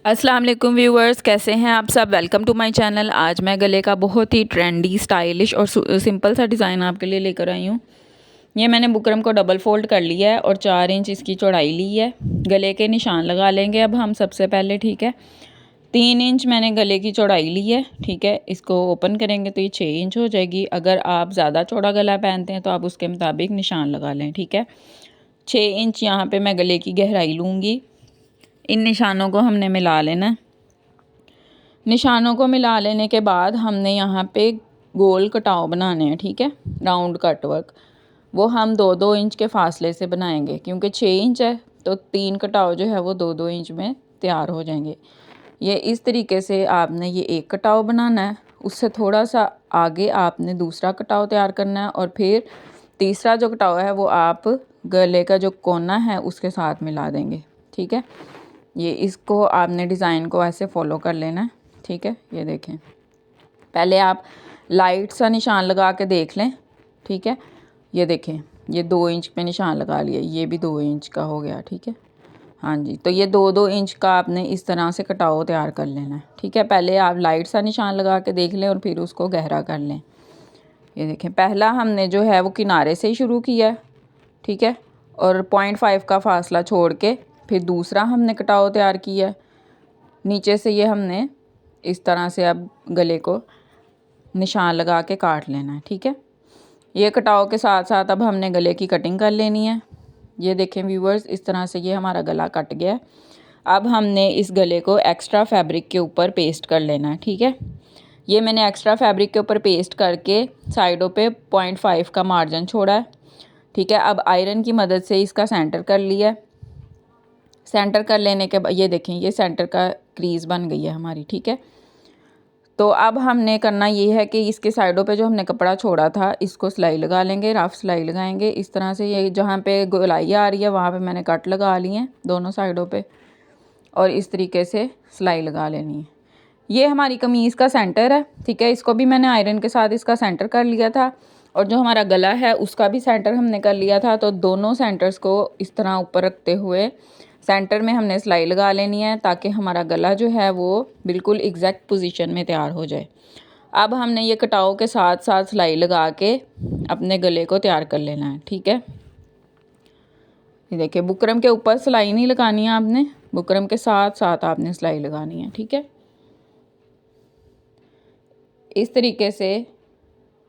अस्सलाम वालेकुम व्यूअर्स, कैसे हैं आप सब। Welcome to my channel. आज मैं गले का बहुत ही ट्रेंडी, स्टाइलिश और सिंपल सा डिज़ाइन आपके लिए लेकर आई हूँ। ये मैंने बुकरम को डबल फोल्ड कर लिया है और 4 इंच इसकी चौड़ाई ली है। गले के निशान लगा लेंगे अब हम सबसे पहले, ठीक है। 3 इंच मैंने गले की चौड़ाई ली है, ठीक है। इसको ओपन करेंगे तो ये 6 इंच हो जाएगी। अगर आप ज़्यादा चौड़ा गला पहनते हैं तो आप उसके मुताबिक निशान लगा लें, ठीक है। 6 इंच यहाँ पर मैं गले की गहराई लूँगी। इन निशानों को हमने मिला लेना। निशानों को मिला लेने के बाद हमने यहाँ पे गोल कटाव बनाने हैं, ठीक है, राउंड कट वर्क। वो हम 2-2 इंच के फासले से बनाएंगे, क्योंकि 6 इंच है तो 3 कटाव जो है वो 2-2 इंच में तैयार हो जाएंगे। ये इस तरीके से आपने ये एक कटाव बनाना है, उससे थोड़ा सा आगे आपने दूसरा कटाव तैयार करना है और फिर तीसरा जो कटाव है वो आप गले का जो कोना है उसके साथ मिला देंगे, ठीक है। ये इसको आपने डिज़ाइन को ऐसे फॉलो कर लेना है, ठीक है। ये देखें, पहले आप लाइट सा निशान लगा के देख लें, ठीक है। ये देखें, ये 2 इंच पे निशान लगा लिया, ये भी 2 इंच का हो गया, ठीक है। हाँ जी, तो ये 2-2 इंच का आपने इस तरह से कटाव तैयार कर लेना है, ठीक है। पहले आप लाइट सा निशान लगा के देख लें और फिर उसको गहरा कर लें। ये देखें, पहला हमने जो है वो किनारे से ही शुरू किया, ठीक है, और 0.5 का फासला छोड़ के फिर दूसरा हमने कटाव तैयार किया। नीचे से ये हमने इस तरह से अब गले को निशान लगा के काट लेना है, ठीक है। ये कटाव के साथ साथ अब हमने गले की कटिंग कर लेनी है। ये देखें व्यूवर्स, इस तरह से ये हमारा गला कट गया है। अब हमने इस गले को एक्स्ट्रा फैब्रिक के ऊपर पेस्ट कर लेना है, ठीक है। ये मैंने एक्स्ट्रा फैब्रिक के ऊपर पेस्ट करके साइडों पे 0.5 का मार्जिन छोड़ा है, ठीक है। अब आयरन की मदद से इसका सेंटर कर लिया। सेंटर कर लेने के बाद ये देखें, ये सेंटर का क्रीज बन गई है हमारी, ठीक है। तो अब हमने करना ये है कि इसके साइडों पे जो हमने कपड़ा छोड़ा था इसको सिलाई लगा लेंगे, रफ सिलाई लगाएंगे इस तरह से। ये जहाँ पे गोलाई आ रही है वहाँ पे मैंने कट लगा लिए हैं दोनों साइडों पे, और इस तरीके से सिलाई लगा लेनी है। ये हमारी कमीज़ का सेंटर है, ठीक है। इसको भी मैंने आयरन के साथ इसका सेंटर कर लिया था, और जो हमारा गला है उसका भी सेंटर हमने कर लिया था। तो दोनों सेंटर्स को इस तरह ऊपर रखते हुए सेंटर में हमने सिलाई लगा लेनी है, ताकि हमारा गला जो है वो बिल्कुल एग्जैक्ट पोजीशन में तैयार हो जाए। अब हमने ये कटाव के साथ साथ सिलाई लगा के अपने गले को तैयार कर लेना है, ठीक है। ये देखिए, बुकरम के ऊपर सिलाई नहीं लगानी है आपने, बुकरम के साथ साथ आपने सिलाई लगानी है, ठीक है। इस तरीके से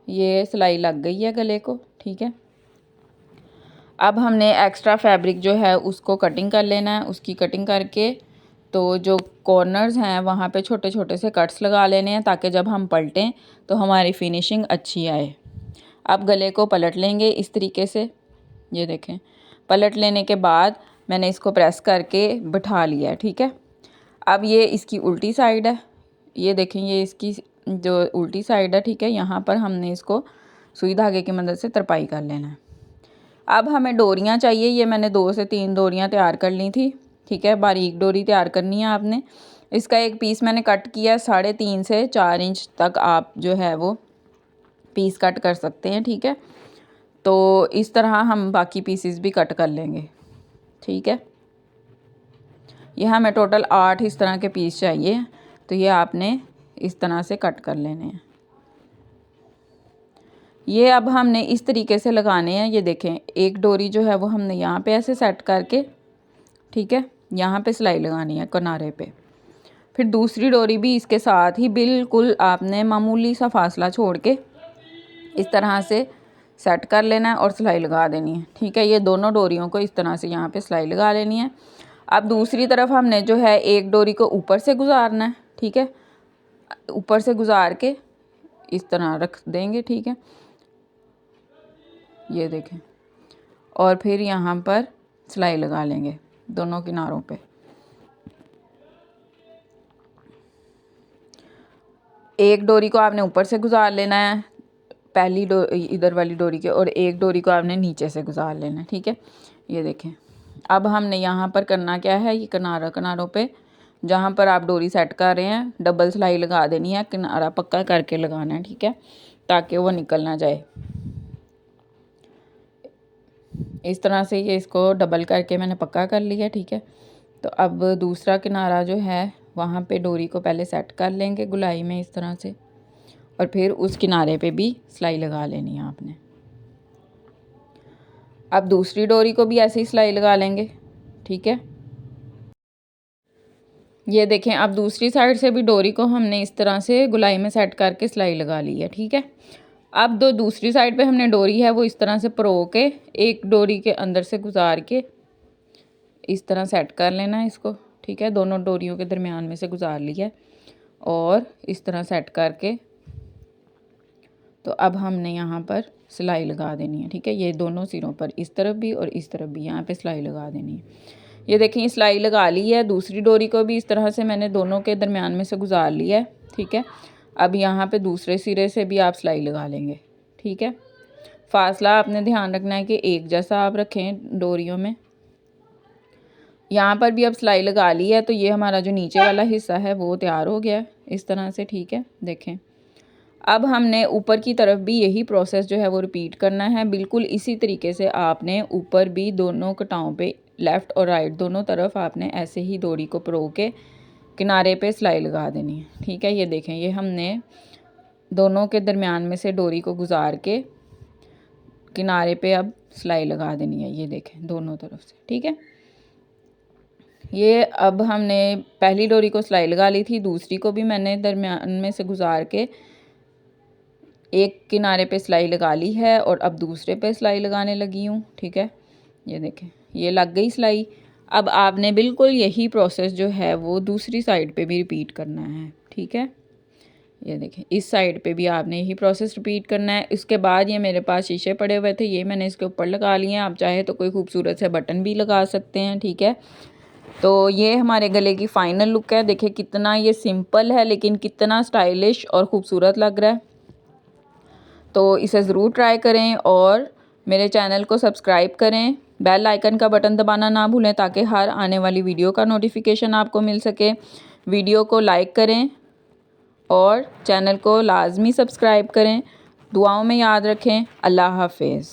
ये सिलाई लग गई है गले को, ठीक है। अब हमने एक्स्ट्रा फैब्रिक जो है उसको कटिंग कर लेना है। उसकी कटिंग करके तो जो कॉर्नर्स हैं वहाँ पे छोटे छोटे से कट्स लगा लेने हैं, ताकि जब हम पलटें तो हमारी फिनिशिंग अच्छी आए। अब गले को पलट लेंगे इस तरीके से। ये देखें, पलट लेने के बाद मैंने इसको प्रेस करके बिठा लिया है, ठीक है। अब ये इसकी उल्टी साइड है। ये देखें, ये इसकी जो उल्टी साइड है, ठीक है। यहाँ पर हमने इसको सुई धागे की मदद से तरपाई कर लेना है। अब हमें डोरियाँ चाहिए। ये मैंने 2 से 3 डोरियाँ तैयार कर ली थी, ठीक है। बारीक डोरी तैयार करनी है आपने। इसका एक पीस मैंने कट किया 3.5 से 4 इंच तक आप जो है वो पीस कट कर सकते हैं, ठीक है। तो इस तरह हम बाकी पीसेस भी कट कर लेंगे, ठीक है। ये हमें टोटल 8 इस तरह के पीस चाहिए, तो ये आपने इस तरह से कट कर लेने हैं। ये अब हमने इस तरीके से लगाने हैं। ये देखें, एक डोरी जो है वो हमने यहाँ पे ऐसे सेट करके, ठीक है, यहाँ पे सिलाई लगानी है किनारे पे। फिर दूसरी डोरी भी इसके साथ ही बिल्कुल आपने मामूली सा फासला छोड़ के इस तरह से सेट कर लेना है और सिलाई लगा देनी है, ठीक है। ये दोनों डोरियों को इस तरह से यहाँ पे सिलाई लगा लेनी है। अब दूसरी तरफ हमने जो है एक डोरी को ऊपर से गुजारना है, ठीक है। ऊपर से गुजार के इस तरह रख देंगे, ठीक है। ये देखें, और फिर यहाँ पर सिलाई लगा लेंगे दोनों किनारों पे। एक डोरी को आपने ऊपर से गुजार लेना है, पहली इधर वाली डोरी के, और एक डोरी को आपने नीचे से गुजार लेना है, ठीक है। ये देखें, अब हमने यहाँ पर करना क्या है, ये किनारों पे जहाँ पर आप डोरी सेट कर रहे हैं डबल सिलाई लगा देनी है। किनारा पक्का करके लगाना है, ठीक है, ताकि वो निकल ना जाए। इस तरह से ये इसको डबल करके मैंने पक्का कर लिया, ठीक है। तो अब दूसरा किनारा जो है वहाँ पे डोरी को पहले सेट कर लेंगे गुलाई में इस तरह से, और फिर उस किनारे पे भी सिलाई लगा लेनी है आपने। अब दूसरी डोरी को भी ऐसे ही सिलाई लगा लेंगे, ठीक है। ये देखें, अब दूसरी साइड से भी डोरी को हमने इस तरह से गुलाई में सेट करके सिलाई लगा ली है, ठीक है। अब दूसरी साइड पे हमने डोरी है वो इस तरह से परो के एक डोरी के अंदर से गुजार के इस तरह सेट कर लेना है इसको, ठीक है। दोनों डोरियों के दरमियान में से गुजार लिया है और इस तरह सेट करके तो अब हमने यहाँ पर सिलाई लगा देनी है, ठीक है। ये दोनों सिरों पर इस तरफ भी और इस तरफ भी यहाँ पे सिलाई लगा देनी है। ये देखें सिलाई लगा ली है। दूसरी डोरी को भी इस तरह से मैंने दोनों के दरमियान में से गुजार लिया है, ठीक है। अब यहाँ पे दूसरे सिरे से भी आप सिलाई लगा लेंगे, ठीक है। फासला आपने ध्यान रखना है कि एक जैसा आप रखें डोरियों में। यहाँ पर भी अब सिलाई लगा ली है तो ये हमारा जो नीचे वाला हिस्सा है वो तैयार हो गया इस तरह से, ठीक है। देखें अब हमने ऊपर की तरफ भी यही प्रोसेस जो है वो रिपीट करना है। बिल्कुल इसी तरीके से आपने ऊपर भी दोनों कटाओं पे लेफ़्ट और राइट दोनों तरफ आपने ऐसे ही डोरी को परो के किनारे पे सिलाई लगा देनी है, ठीक है। ये देखें, ये हमने दोनों के दरमियान में से डोरी को गुजार के किनारे पे अब सिलाई लगा देनी है। ये देखें दोनों तरफ से, ठीक है। ये अब हमने पहली डोरी को सिलाई लगा ली थी, दूसरी को भी मैंने दरमियान में से गुजार के एक किनारे पे सिलाई लगा ली है और अब दूसरे पे सिलाई लगाने लगी हूँ, ठीक है। ये देखें ये लग गई सिलाई। अब आपने बिल्कुल यही प्रोसेस जो है वो दूसरी साइड पे भी रिपीट करना है, ठीक है। ये देखें इस साइड पे भी आपने यही प्रोसेस रिपीट करना है। इसके बाद ये मेरे पास शीशे पड़े हुए थे, ये मैंने इसके ऊपर लगा लिए हैं। आप चाहे तो कोई खूबसूरत से बटन भी लगा सकते हैं, ठीक है। तो ये हमारे गले की फ़ाइनल लुक है। देखिए कितना ये सिंपल है लेकिन कितना स्टाइलिश और ख़ूबसूरत लग रहा है। तो इसे ज़रूर ट्राई करें और मेरे चैनल को सब्सक्राइब करें। बेल आइकन का बटन दबाना ना भूलें ताकि हर आने वाली वीडियो का नोटिफिकेशन आपको मिल सके। वीडियो को लाइक करें और चैनल को लाजमी सब्सक्राइब करें। दुआओं में याद रखें। अल्लाह हाफ़िज़।